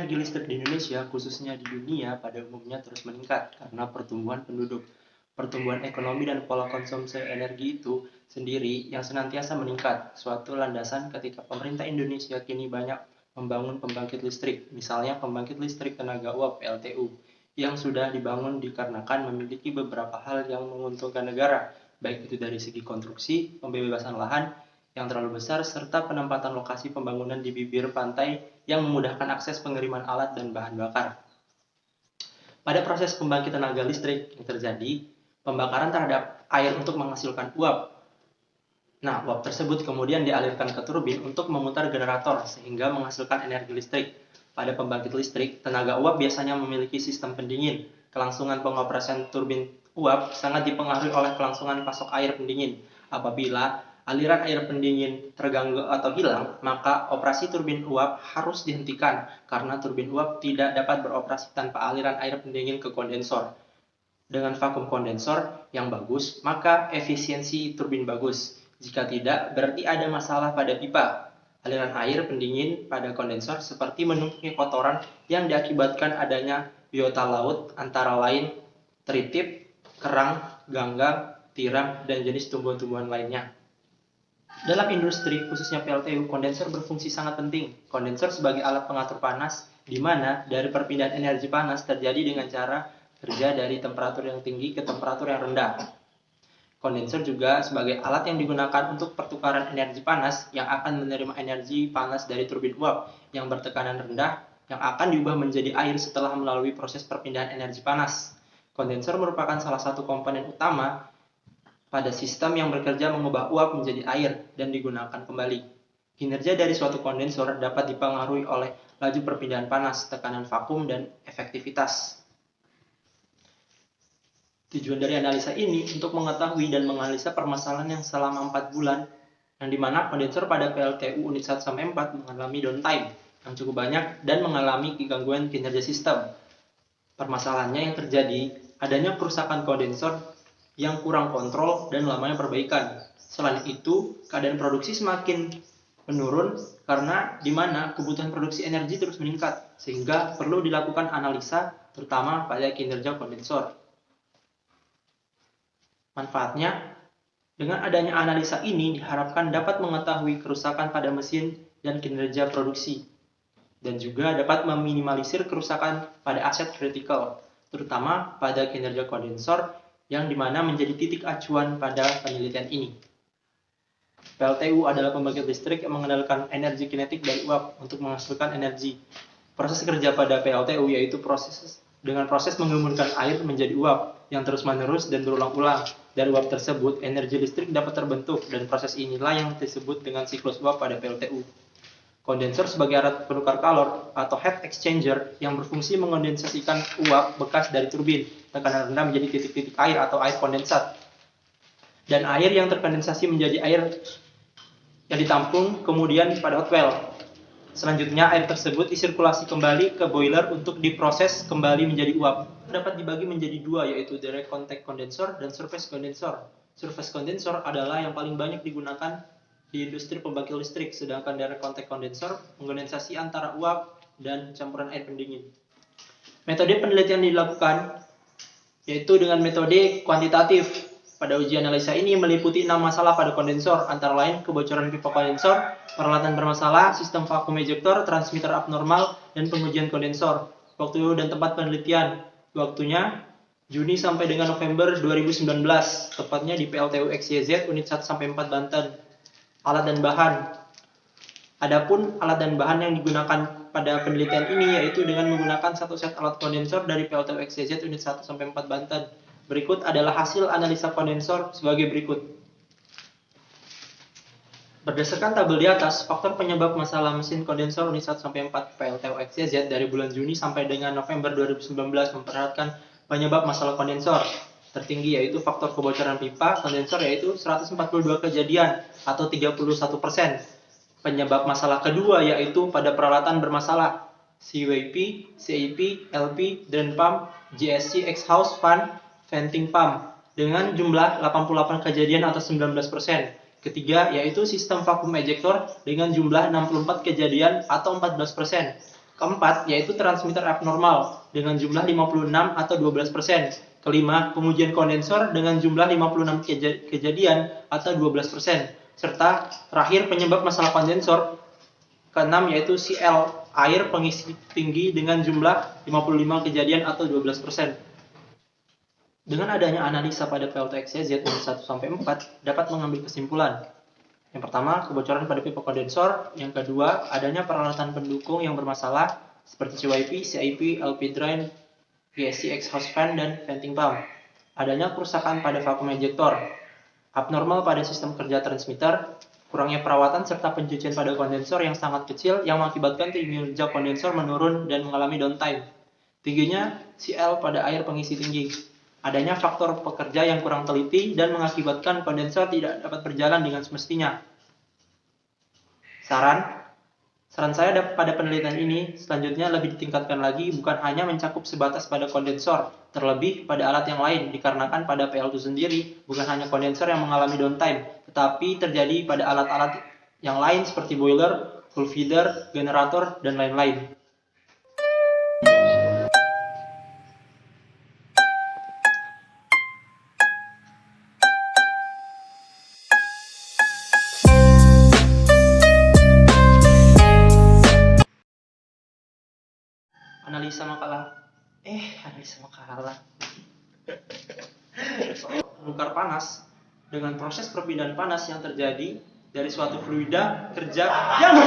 energi listrik di Indonesia, khususnya di dunia, pada umumnya terus meningkat karena pertumbuhan penduduk. Pertumbuhan ekonomi dan pola konsumsi energi itu sendiri yang senantiasa meningkat, suatu landasan ketika pemerintah Indonesia kini banyak membangun pembangkit listrik, misalnya pembangkit listrik tenaga uap (PLTU), yang sudah dibangun dikarenakan memiliki beberapa hal yang menguntungkan negara, baik itu dari segi konstruksi, pembebasan lahan yang terlalu besar, serta penempatan lokasi pembangunan di bibir pantai yang memudahkan akses pengiriman alat dan bahan bakar. Pada proses pembangkitan tenaga listrik yang terjadi, pembakaran terhadap air untuk menghasilkan uap. Nah, uap tersebut kemudian dialirkan ke turbin untuk memutar generator sehingga menghasilkan energi listrik. Pada pembangkit listrik, tenaga uap biasanya memiliki sistem pendingin. Kelangsungan pengoperasian turbin uap sangat dipengaruhi oleh kelangsungan pasok air pendingin. Apabila aliran air pendingin terganggu atau hilang, maka operasi turbin uap harus dihentikan karena turbin uap tidak dapat beroperasi tanpa aliran air pendingin ke kondensor. Dengan vakum kondensor yang bagus, maka efisiensi turbin bagus. Jika tidak, berarti ada masalah pada pipa. Aliran air pendingin pada kondensor seperti menumpuknya kotoran yang diakibatkan adanya biota laut antara lain tritip, kerang, ganggang, tiram, dan jenis tumbuhan-tumbuhan lainnya. Dalam industri, khususnya PLTU, kondensor berfungsi sangat penting. Kondensor sebagai alat pengatur panas, di mana dari perpindahan energi panas terjadi dengan cara kerja dari temperatur yang tinggi ke temperatur yang rendah. Kondensor juga sebagai alat yang digunakan untuk pertukaran energi panas yang akan menerima energi panas dari turbin uap yang bertekanan rendah yang akan diubah menjadi air setelah melalui proses perpindahan energi panas. Kondensor merupakan salah satu komponen utama pada sistem yang bekerja mengubah uap menjadi air dan digunakan kembali. Kinerja dari suatu kondensor dapat dipengaruhi oleh laju perpindahan panas, tekanan vakum, dan efektivitas. Tujuan dari analisa ini untuk mengetahui dan menganalisa permasalahan yang selama 4 bulan, yang dimana kondensor pada PLTU unit 1-4 mengalami downtime yang cukup banyak dan mengalami gangguan kinerja sistem. Permasalahannya yang terjadi adanya kerusakan kondensor yang kurang kontrol dan lamanya perbaikan. Selain itu, keadaan produksi semakin menurun karena di mana kebutuhan produksi energi terus meningkat, sehingga perlu dilakukan analisa terutama pada kinerja kondensor. Manfaatnya, dengan adanya analisa ini diharapkan dapat mengetahui kerusakan pada mesin dan kinerja produksi, dan juga dapat meminimalisir kerusakan pada aset kritikal, terutama pada kinerja kondensor yang dimana menjadi titik acuan pada penelitian ini. PLTU adalah pembangkit listrik yang mengandalkan energi kinetik dari uap untuk menghasilkan energi. Proses kerja pada PLTU yaitu proses mengembunkan air menjadi uap yang terus-menerus dan berulang-ulang. Dari uap tersebut, energi listrik dapat terbentuk dan proses inilah yang disebut dengan siklus uap pada PLTU. Kondensor sebagai alat penukar kalor atau heat exchanger yang berfungsi mengondensasikan uap bekas dari turbin tekanan rendah menjadi titik-titik air atau air kondensat. Dan air yang terkondensasi menjadi air yang ditampung kemudian pada hot well. Selanjutnya air tersebut disirkulasi kembali ke boiler untuk diproses kembali menjadi uap. Dapat dibagi menjadi dua yaitu direct contact condenser dan surface condenser. Surface condenser adalah yang paling banyak digunakan di industri pembangkit listrik, sedangkan direct contact condenser mengkondensasi antara uap dan campuran air pendingin. Metode penelitian dilakukan yaitu dengan metode kuantitatif. Pada uji analisa ini meliputi 6 masalah pada kondensor, antara lain kebocoran pipa kondensor, peralatan bermasalah, sistem vakum ejector, transmitter abnormal, dan pengujian kondensor. Waktu dan tempat penelitian, waktunya Juni sampai dengan November 2019, tepatnya di PLTU XYZ unit 1-4 Banten. Alat dan bahan. Adapun alat dan bahan yang digunakan pada penelitian ini yaitu dengan menggunakan satu set alat kondensor dari PLTU XYZ unit 1-4 Banten. Berikut adalah hasil analisa kondensor sebagai berikut. Berdasarkan tabel di atas, faktor penyebab masalah mesin kondensor unit 1-4 PLTU XYZ dari bulan Juni sampai dengan November 2019 memperlihatkan penyebab masalah kondensor. Tertinggi yaitu faktor kebocoran pipa kondensor yaitu 142 kejadian atau 31%. Penyebab masalah kedua yaitu pada peralatan bermasalah CWP, CIP, LP, drain pump, GSC, exhaust fan, venting pump dengan jumlah 88 kejadian atau 19%. Ketiga yaitu sistem vakum ejector dengan jumlah 64 kejadian atau 14%. Keempat, yaitu transmitter abnormal dengan jumlah 56 atau 12%. Kelima, pengujian kondensor dengan jumlah 56 kejadian atau 12%. Serta terakhir penyebab masalah kondensor. Keenam, yaitu CL, air pengisi tinggi dengan jumlah 55 kejadian atau 12%. Dengan adanya analisa pada PLTXCZ nomor 1-4 dapat mengambil kesimpulan. Yang pertama, kebocoran pada pipa kondensor. Yang kedua, adanya peralatan pendukung yang bermasalah seperti CYP, CIP, LP drain, VSC exhaust fan, dan venting pump. Adanya kerusakan pada vacuum ejector, abnormal pada sistem kerja transmitter, kurangnya perawatan serta pencucian pada kondensor yang sangat kecil yang mengakibatkan kinerja kondensor menurun dan mengalami downtime. Tingginya CL pada air pengisi tinggi. Adanya faktor pekerja yang kurang teliti dan mengakibatkan kondensor tidak dapat berjalan dengan semestinya. Saran saya pada penelitian ini selanjutnya lebih ditingkatkan lagi, bukan hanya mencakup sebatas pada kondensor, terlebih pada alat yang lain, dikarenakan pada PL itu sendiri bukan hanya kondensor yang mengalami downtime, tetapi terjadi pada alat-alat yang lain seperti boiler, full feeder, generator, dan lain-lain. Analisa makalah bongkar panas dengan proses perpindahan panas yang terjadi dari suatu fluida kerja yang